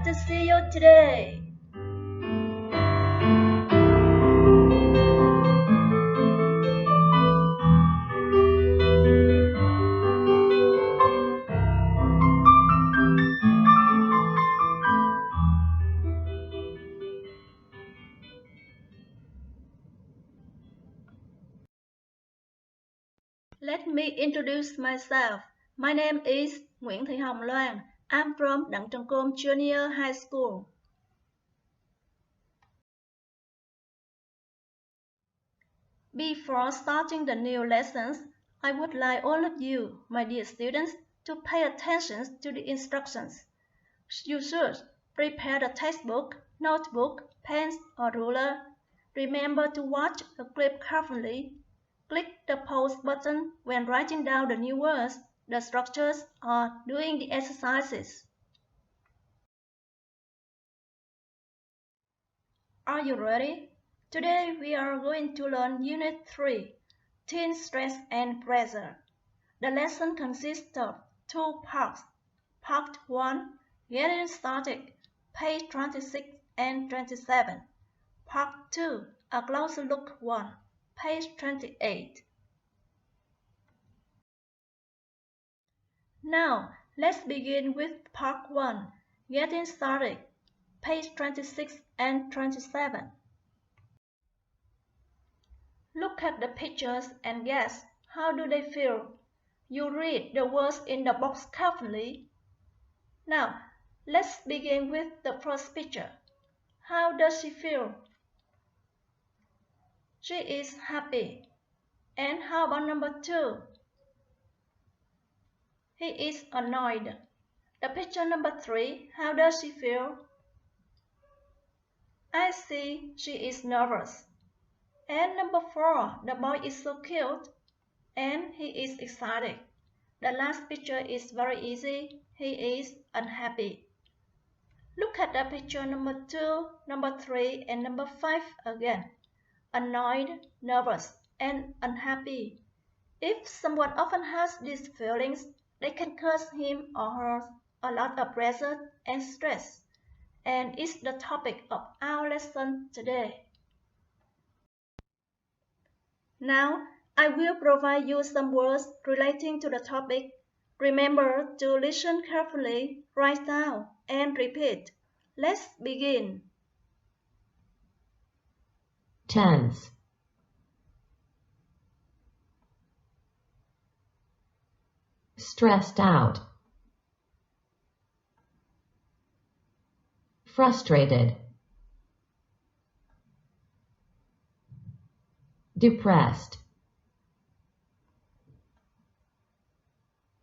glad to see you today. Let me introduce myself. My name is Nguyễn Thị Hồng Loan. I'm from Đặng Trần Côn Junior High School. Before starting the new lessons, I would like all of you, my dear students, to pay attention to the instructions. You should prepare the textbook, notebook, pens, or ruler. Remember to watch the clip carefully. Click the pause button when writing down the new words, the structures, or doing the exercises. Are you ready? Today we are going to learn Unit 3, Teen Stress and Pressure. The lesson consists of 2 parts. Part 1, Getting Started, page 26 and 27. Part 2, A Closer Look 1, page 28. Now, let's begin with Part 1, Getting Started, page 26 and 27. Look at the pictures and guess, how do they feel? You read the words in the box carefully. Now, let's begin with the first picture. How does she feel? She is happy. And how about number 2? He is annoyed. The picture number 3, how does she feel? I see she is nervous. And number 4, the boy is so cute. And he is excited. The last picture is very easy. He is unhappy. Look at the picture number 2, number 3, and number 5 again. Annoyed, nervous, and unhappy. If someone often has these feelings, they can cause him or her a lot of pressure and stress. And it's the topic of our lesson today. Now, I will provide you some words relating to the topic. Remember to listen carefully, write down, and repeat. Let's begin. Tense. Stressed out. Frustrated. Depressed.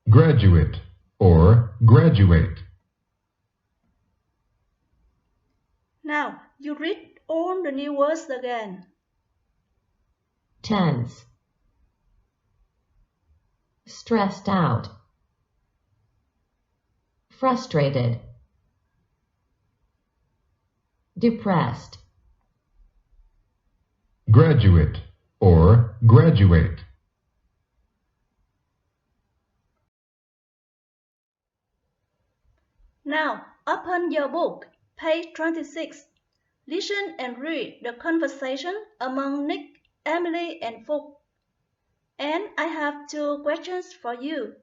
Graduate or graduate. Now, you read all the new words again. Tense. Stressed out. Frustrated. Depressed. Graduate or graduate. Now, open your book, page 26. Listen and read the conversation among Nick, Emily, and Phúc. And I have 2 questions for you.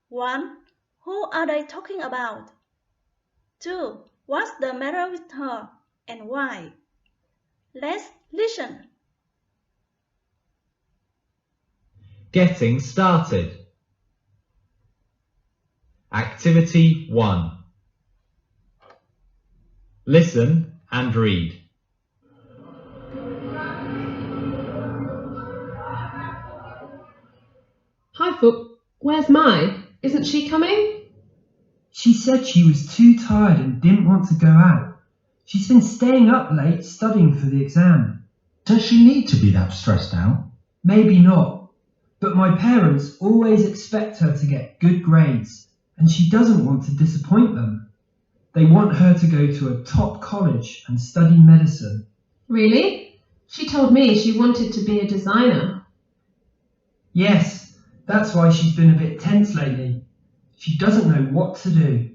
1. Who are they talking about? 2. What's the matter with her and why? Let's listen. Getting started. Activity 1. Listen and read. Hi, Fook. Where's Mai? Isn't she coming? She said she was too tired and didn't want to go out. She's been staying up late studying for the exam. Does she need to be that stressed out? Maybe not, but my parents always expect her to get good grades, and she doesn't want to disappoint them. They want her to go to a top college and study medicine. Really? She told me she wanted to be a designer. Yes, that's why she's been a bit tense lately. She doesn't know what to do.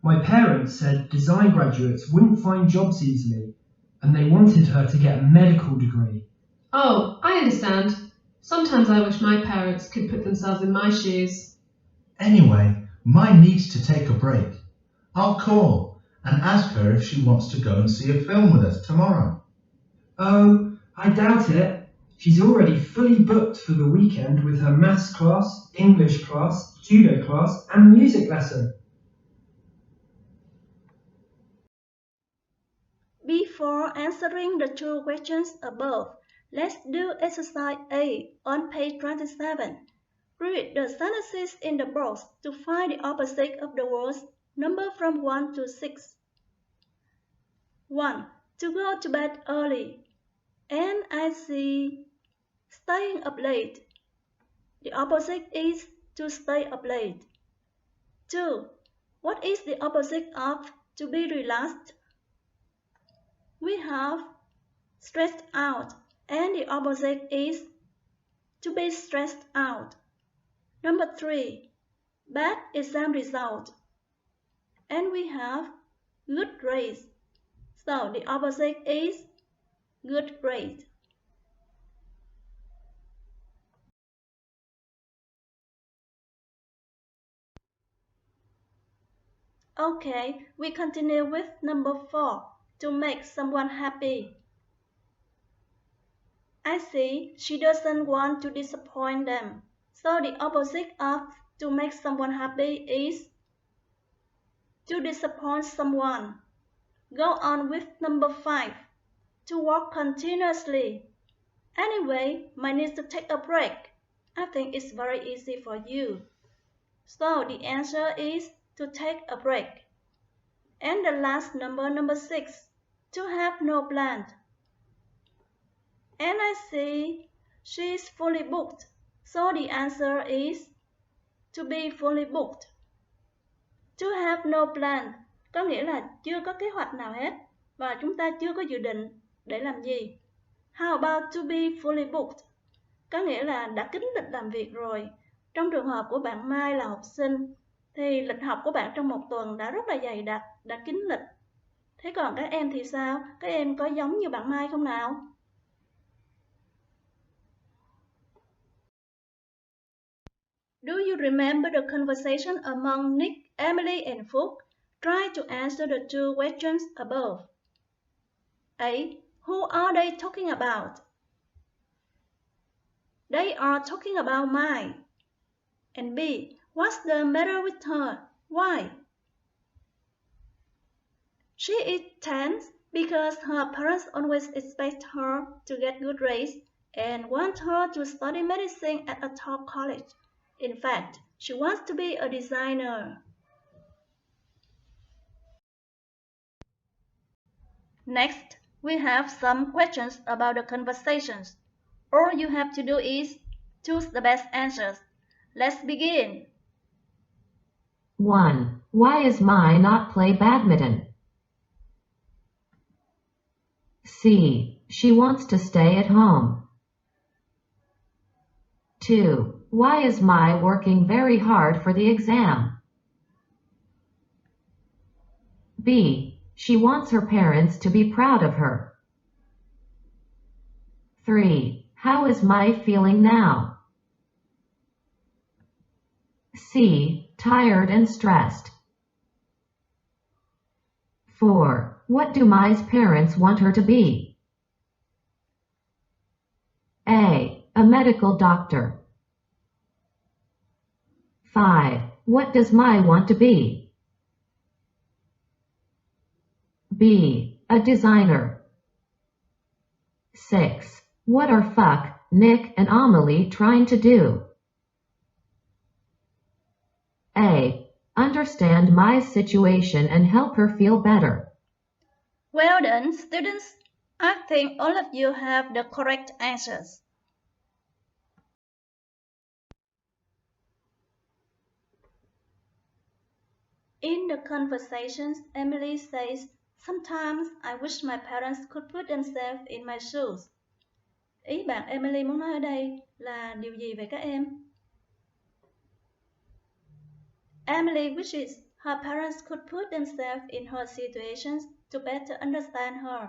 My parents said design graduates wouldn't find jobs easily, and they wanted her to get a medical degree. Oh, I understand. Sometimes I wish my parents could put themselves in my shoes. Anyway, mine needs to take a break. I'll call and ask her if she wants to go and see a film with us tomorrow. Oh, I doubt it. She's already fully booked for the weekend with her maths class, English class, judo class, and music lesson. Before answering the two questions above, let's do exercise A on page 27. Read the sentences in the box to find the opposite of the words numbered from 1 to 6. 1. To go to bed early. And I see staying up late. The opposite is to stay up late. 2. What is the opposite of to be relaxed? We have stressed out, and the opposite is to be stressed out. Number 3. Bad exam result. And we have good grades. So the opposite is good grade. Okay, we continue with number 4. To make someone happy. I see she doesn't want to disappoint them. So the opposite of to make someone happy is to disappoint someone. Go on with number 5. To work continuously. Anyway, I need to take a break. I think it's very easy for you. So the answer is to take a break. And the last number 6. To have no plan. And I see she's fully booked. So the answer is to be fully booked. To have no plan có nghĩa là chưa có kế hoạch nào hết và chúng ta chưa có dự định để làm gì. How about to be fully booked? Có nghĩa là đã kín lịch làm việc rồi. Trong trường hợp của bạn Mai là học sinh thì lịch học của bạn trong một tuần đã rất là dày đặc, đã kín lịch. Thế còn các em thì sao? Các em có giống như bạn Mai không nào? Do you remember the conversation among Nick, Emily, and Phúc? Try to answer the two questions above. A. Who are they talking about? They are talking about Mai. And B. What's the matter with her? Why? She is tense because her parents always expect her to get good grades and want her to study medicine at a top college. In fact, she wants to be a designer. Next, we have some questions about the conversations. All you have to do is choose the best answers. Let's begin. 1. Why is Mai not play badminton? C. She wants to stay at home. 2. Why is Mai working very hard for the exam? B. She wants her parents to be proud of her. 3. How is Mai feeling now? C. Tired and stressed. 4. What do Mai's parents want her to be? A. A medical doctor. 5. What does Mai want to be? B. A designer. 6. What are Fuck, Nick, and Amelie trying to do? A. Understand Mai's situation and help her feel better. Well done, students. I think all of you have the correct answers. In the conversations, Emily says, "Sometimes I wish my parents could put themselves in my shoes." Ý bạn Emily muốn nói ở đây là điều gì vậy các em? Emily wishes Her parents could put themselves in her situations to better understand her.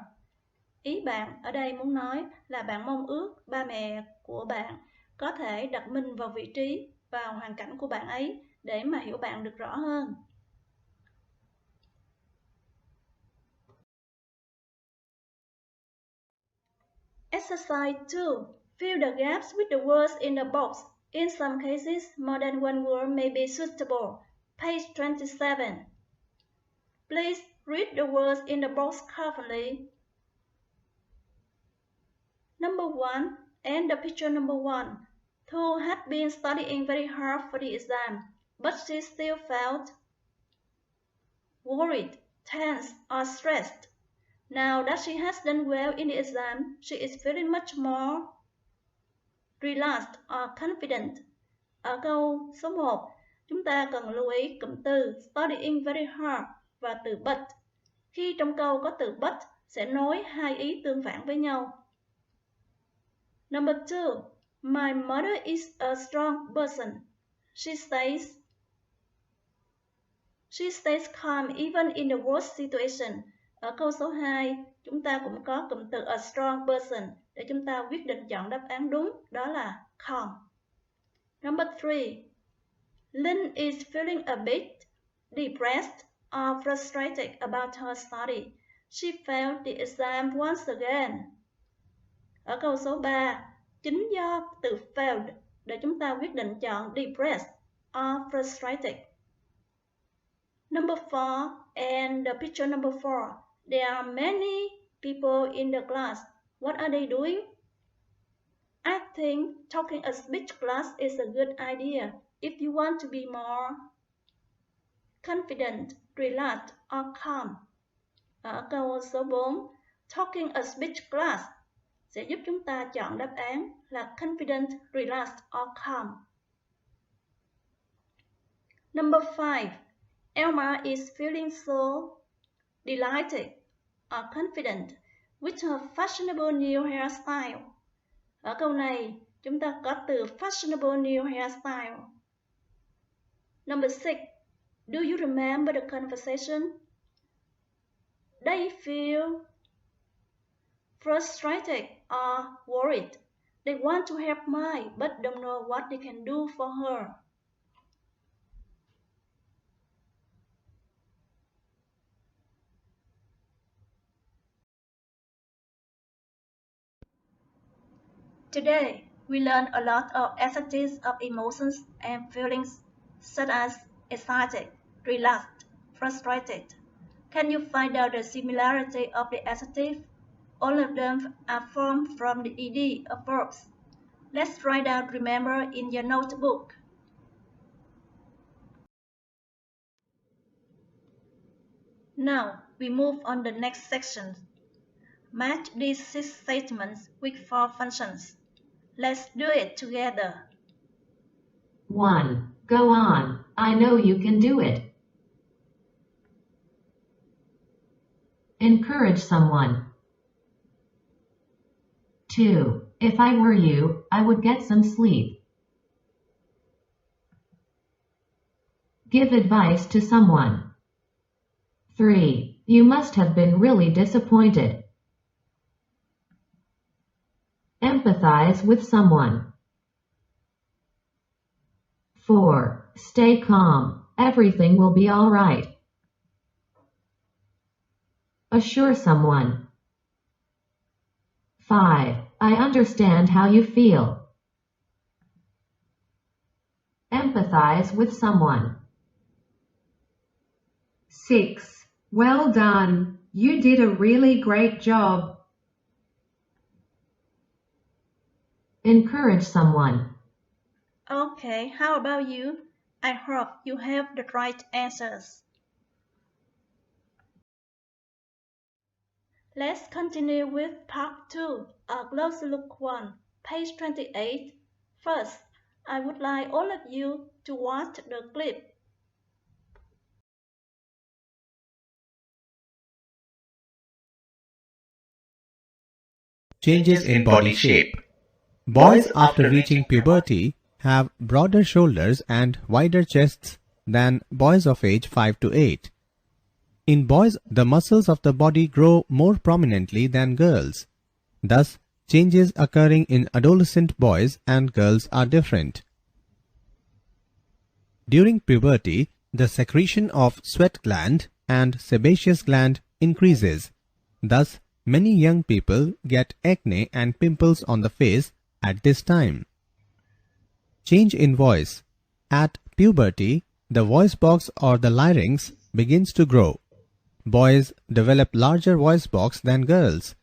Ý bạn ở đây muốn nói là bạn mong ước ba mẹ của bạn có thể đặt mình vào vị trí, vào hoàn cảnh của bạn ấy để mà hiểu bạn được rõ hơn. Exercise 2. Fill the gaps with the words in the box. In some cases, more than one word may be suitable. Page 27. Please read the words in the box carefully. Number 1, and the picture number 1. Thu had been studying very hard for the exam, but she still felt worried, tense, or stressed. Now that she has done well in the exam, she is feeling much more relaxed or confident. Ở câu số 1, chúng ta cần lưu ý cụm từ studying very hard và từ but. Khi trong câu có từ but sẽ nối hai ý tương phản với nhau. Number 2, my mother is a strong person. She stays calm even in the worst situation. Ở câu số 2, chúng ta cũng có cụm từ a strong person để chúng ta quyết định chọn đáp án đúng, đó là calm. Number 3, Lynn is feeling a bit depressed or frustrated about her study. She failed the exam once again. Ở câu số 3, chính do từ failed để chúng ta quyết định chọn depressed or frustrated. Number 4, and the picture number 4. There are many people in the class. What are they doing? I think talking a speech class is a good idea if you want to be more confident, relaxed, or calm. Ở câu số 4, talking a speech class sẽ giúp chúng ta chọn đáp án là confident, relaxed, or calm. Number 5, Elma is feeling so delighted or confident with her fashionable new hairstyle. Ở câu này, chúng ta có từ fashionable new hairstyle. Number 6, do you remember the conversation? They feel frustrated or worried. They want to help Mai but don't know what they can do for her. Today, we learned a lot of adjectives of emotions and feelings such as excited, relaxed, frustrated. Can you find out the similarity of the adjective? All of them are formed from the ed of verbs. Let's write down remember in your notebook. Now, we move on the next section. Match these 6 statements with 4 functions. Let's do it together. 1. Go on. I know you can do it. Encourage someone. 2. If I were you, I would get some sleep. Give advice to someone. 3. You must have been really disappointed. Empathize with someone. 4. Stay calm. Everything will be all right. Assure someone. 5. I understand how you feel. Empathize with someone. 6. Well done. You did a really great job. Encourage someone. Okay, how about you? I hope you have the right answers. Let's continue with part 2, a closer look 1, page 28. First, I would like all of you to watch the clip. Changes in body shape. Boys after reaching puberty have broader shoulders and wider chests than boys of age 5 to 8. In boys, the muscles of the body grow more prominently than girls. Thus, changes occurring in adolescent boys and girls are different. During puberty, the secretion of sweat gland and sebaceous gland increases. Thus, many young people get acne and pimples on the face at this time. Change in voice. At puberty, the voice box or the larynx begins to grow. Boys develop larger voice box than girls.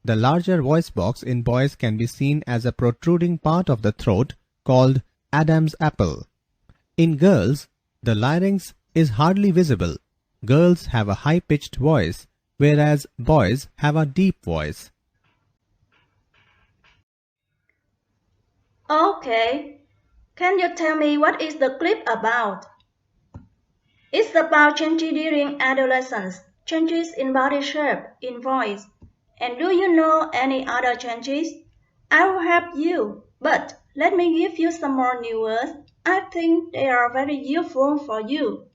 The larger voice box in boys can be seen as a protruding part of the throat called Adam's apple. In girls, the larynx is hardly visible. Girls have a high-pitched voice, whereas boys have a deep voice. Okay, can you tell me what is the clip about? It's about changes during adolescence, changes in body shape, in voice. And do you know any other changes? I will help you, but let me give you some more new words. I think they are very useful for you.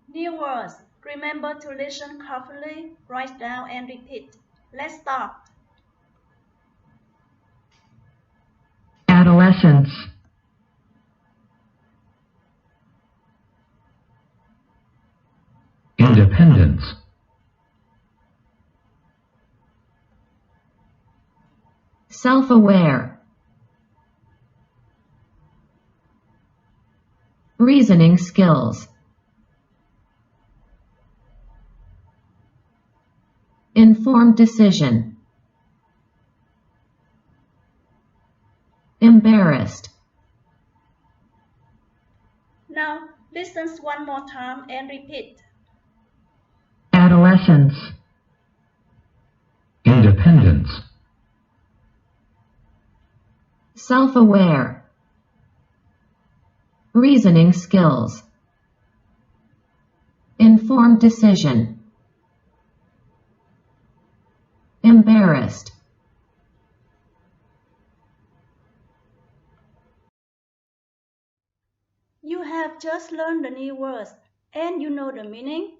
New words. Remember to listen carefully, write down and repeat. Let's start. Adolescence. Independence. Self-aware. Reasoning skills. Informed decision. Embarrassed. Now, listen one more time and repeat. Adolescence. Independence. Self-aware. Reasoning skills. Informed decision. Embarrassed. You have just learned the new words and you know the meaning.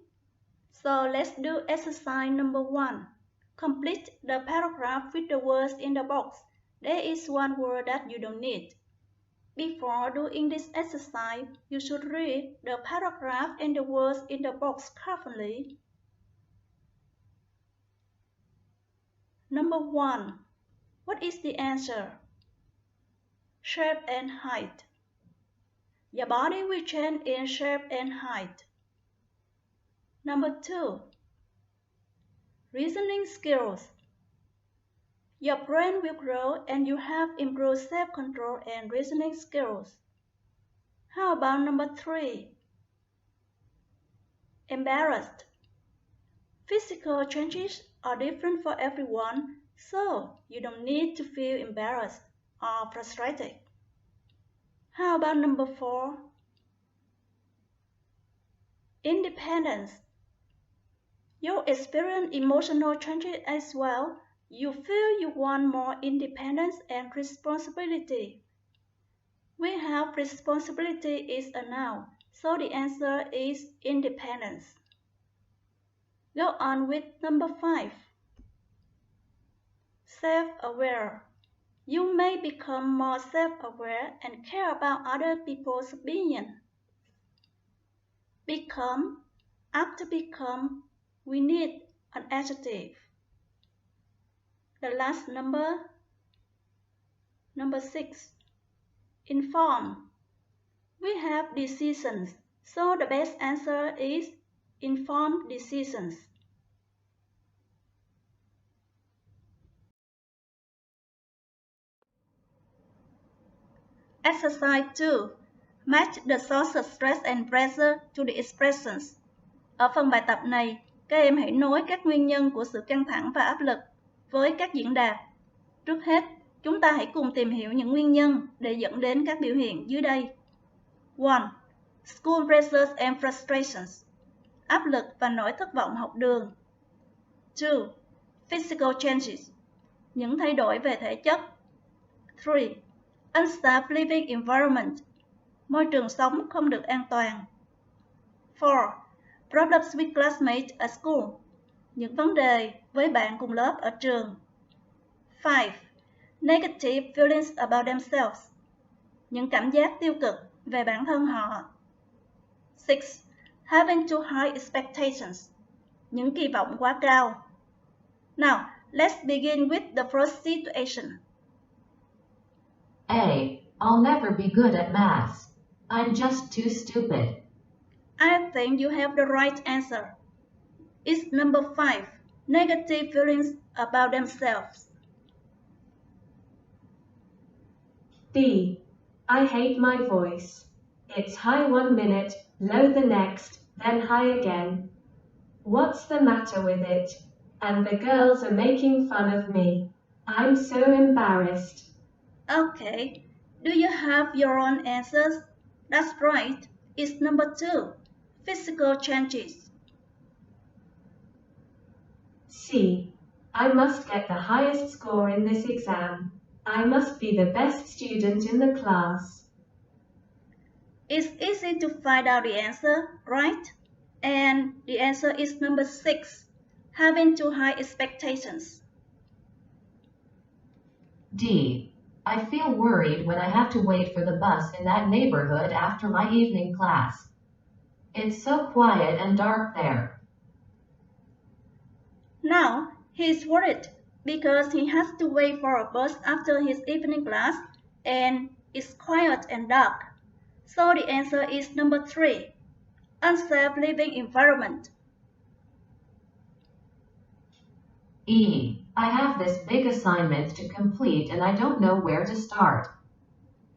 So let's do exercise number 1. Complete the paragraph with the words in the box. There is one word that you don't need. Before doing this exercise, you should read the paragraph and the words in the box carefully. Number 1. What is the answer? Shape and height. Your body will change in shape and height. Number 2. Reasoning skills. Your brain will grow and you have improved self-control and reasoning skills. How about number 3? Embarrassed. Physical changes are different for everyone, so you don't need to feel embarrassed or frustrated. How about number 4? Independence. You experience emotional changes as well. You feel you want more independence and responsibility. We have responsibility is a noun, so the answer is independence. Go on with number 5. Self-aware. You may become more self-aware and care about other people's opinion. Become. After become, we need an adjective. The last number 6. Inform. We have decisions, so the best answer is informed decisions. Exercise 2. Match the source of stress and pressure to the expressions. Ở phần bài tập này, các em hãy nối các nguyên nhân của sự căng thẳng và áp lực với các diễn đạt. Trước hết, chúng ta hãy cùng tìm hiểu những nguyên nhân để dẫn đến các biểu hiện dưới đây. 1. School pressures and frustrations. Áp lực và nỗi thất vọng học đường. 2. Physical changes. Những thay đổi về thể chất. 3. unsafe living environment, môi trường sống không được an toàn. 4. Problems with classmates at school, những vấn đề với bạn cùng lớp ở trường. 5. Negative feelings about themselves, những cảm giác tiêu cực về bản thân họ. 6. Having too high expectations, những kỳ vọng quá cao. Now, let's begin with the first situation. A. I'll never be good at maths. I'm just too stupid. I think you have the right answer. It's number 5. Negative feelings about themselves. B. I hate my voice. It's high 1 minute, low the next, then high again. What's the matter with it? And the girls are making fun of me. I'm so embarrassed. Okay, do you have your own answers? That's right, it's number 2. Physical changes. C. I must get the highest score in this exam. I must be the best student in the class. It's easy to find out the answer, right? And the answer is number 6. Having too high expectations. D. I feel worried when I have to wait for the bus in that neighborhood after my evening class. It's so quiet and dark there. Now, he's worried because he has to wait for a bus after his evening class and it's quiet and dark. So the answer is number 3. Unsafe living environment. E. I have this big assignment to complete and I don't know where to start.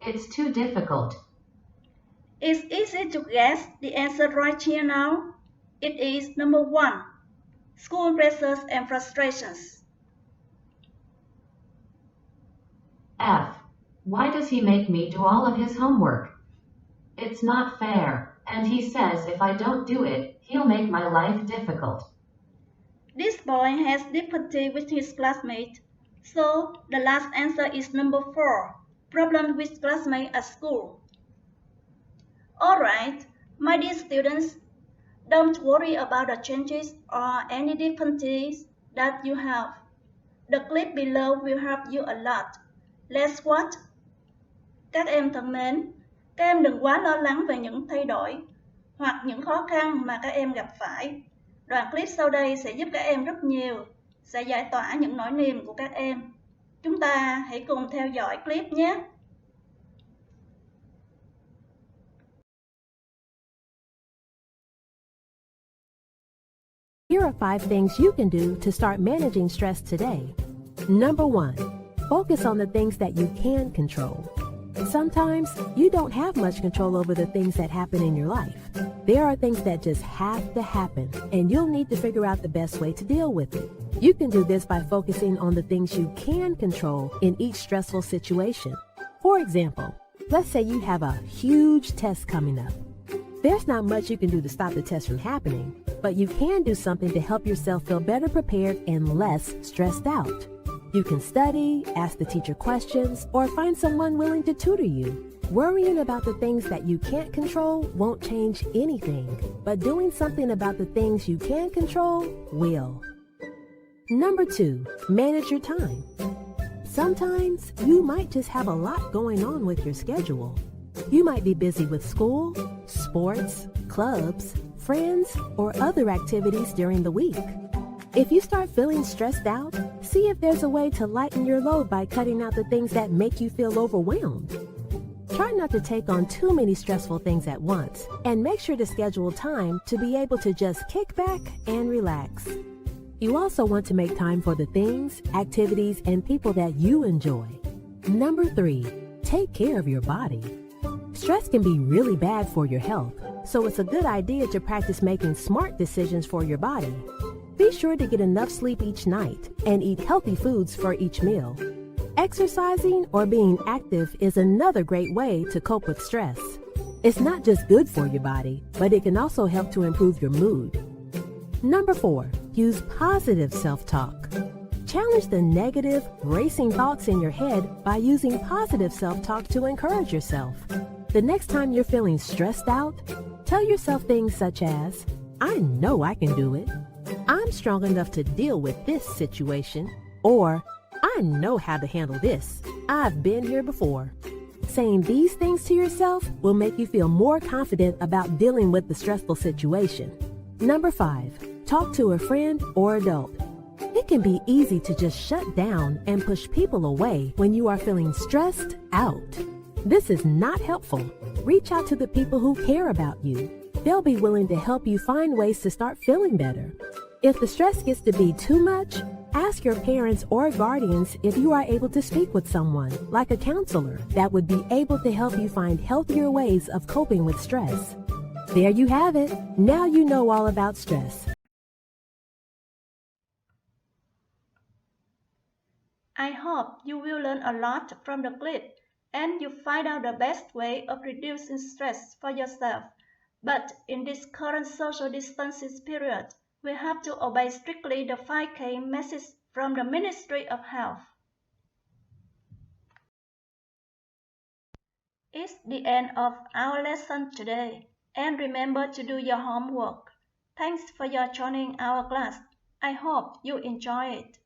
It's too difficult. It's easy to guess the answer right here now. It is number 1. School pressures and frustrations. F. Why does he make me do all of his homework? It's not fair, and he says if I don't do it, he'll make my life difficult. This boy has difficulty with his classmate, so the last answer is number 4. Problem with classmates at school. Alright, my dear students, don't worry about the changes or any difficulties that you have. The clip below will help you a lot. Let's watch. Các em thân mến, các em đừng quá lo lắng về những thay đổi hoặc những khó khăn mà các em gặp phải. Đoạn clip sau đây sẽ giúp các em rất nhiều, sẽ giải tỏa những nỗi niềm của các em. Chúng ta hãy cùng theo dõi clip nhé. Here are 5 things you can do to start managing stress today. Number 1, focus on the things that you can control. Sometimes you don't have much control over the things that happen in your life. There are things that just have to happen, and you'll need to figure out the best way to deal with it. You can do this by focusing on the things you can control in each stressful situation. For example, let's say you have a huge test coming up. There's not much you can do to stop the test from happening, but you can do something to help yourself feel better prepared and less stressed out. You can study, ask the teacher questions, or find someone willing to tutor you. Worrying about the things that you can't control won't change anything, but doing something about the things you can control will. Number 2, manage your time. Sometimes you might just have a lot going on with your schedule. You might be busy with school, sports, clubs, friends, or other activities during the week. If you start feeling stressed out, see if there's a way to lighten your load by cutting out the things that make you feel overwhelmed. Try not to take on too many stressful things at once, and make sure to schedule time to be able to just kick back and relax. You also want to make time for the things, activities, and people that you enjoy. Number 3, take care of your body. Stress can be really bad for your health, so it's a good idea to practice making smart decisions for your body. Be sure to get enough sleep each night and eat healthy foods for each meal. Exercising or being active is another great way to cope with stress. It's not just good for your body, but it can also help to improve your mood. Number 4, use positive self-talk. Challenge the negative, racing thoughts in your head by using positive self-talk to encourage yourself. The next time you're feeling stressed out, tell yourself things such as, I know I can do it. I'm strong enough to deal with this situation. Or, I know how to handle this. I've been here before. Saying these things to yourself will make you feel more confident about dealing with the stressful situation. Number 5, talk to a friend or adult. It can be easy to just shut down and push people away when you are feeling stressed out. This is not helpful. Reach out to the people who care about you. They'll be willing to help you find ways to start feeling better. If the stress gets to be too much, ask your parents or guardians if you are able to speak with someone, like a counselor, that would be able to help you find healthier ways of coping with stress. There you have it. Now you know all about stress. I hope you will learn a lot from the clip and you find out the best way of reducing stress for yourself. But in this current social distancing period, we have to obey strictly the 5K message from the Ministry of Health. It's the end of our lesson today, and remember to do your homework. Thanks for your joining our class. I hope you enjoy it.